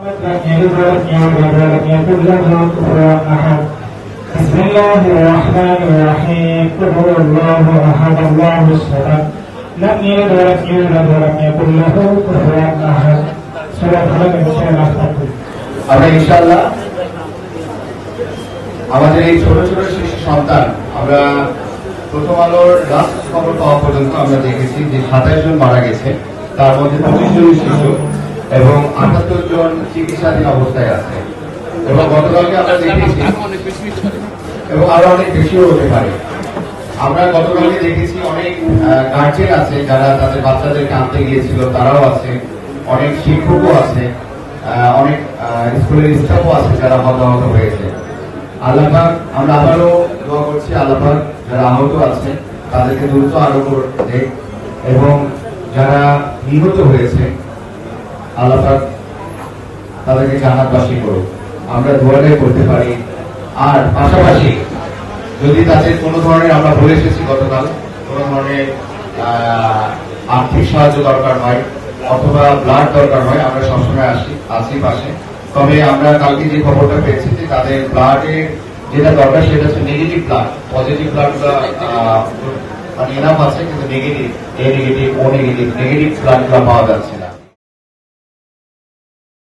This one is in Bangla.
بسم الله الرحمن الرحيم قل هو الله احد الله الصمد لم يلد ولم يولد ولم يكن له كفوا احد সূরা ফালাক আমরা ইনশাআল্লাহ আমাদের এই ছোট ছোট শিশু সন্তান আমরা প্রথম আলোর লাস্ট খবর পাওয়া পর্যন্ত আমরা দেখেছি যে 27 জন মারা গেছে, তার মধ্যে 25 জন শিশু এবং 78 জন চিকিৎসাধীন অবস্থায় আছে এবং গতকালকে আমরা দেখেছি এবং আরো অনেক বেশিও হতে পারে। আমরা গতকালকে দেখেছি অনেক গার্জিয়ান আছে যারা তাদের বাচ্চাদেরকে আনতে গিয়েছিল, তারাও আছে, অনেক শিক্ষকও আছে, অনেক স্কুলের স্টাফও আছে যারা হতাহত হয়েছে। আল্লাহ পাক আমরা আবারও দোয়া করছি, আল্লাহ পাক যারা আহত আছে তাদেরকে দ্রুত আরোগ্য দেখ এবং যারা নিহত হয়েছে আল্লাহ পাক তাদেরকে জান্নাতবাসী করুক, আমরা দোয়াটাই করতে পারি। আর পাশাপাশি যদি তাদের কোনো ধরনের, আমরা বলে এসেছি গতকাল, কোনো ধরনের আর্থিক সাহায্য দরকার হয় অথবা ব্লাড দরকার হয়, আমরা সবসময় আছি পাশে। তবে আমরা কালকে যে খবরটা পেয়েছি যে তাদের ব্লাডের যেটা দরকার সেটা হচ্ছে নেগেটিভ ব্লাড, পজিটিভ ব্লাড মানে এনাফ আছে কিন্তু নেগেটিভ, এ নেগেটিভ, ও নেগেটিভ, নেগেটিভ ব্লাড পাওয়া যাচ্ছে।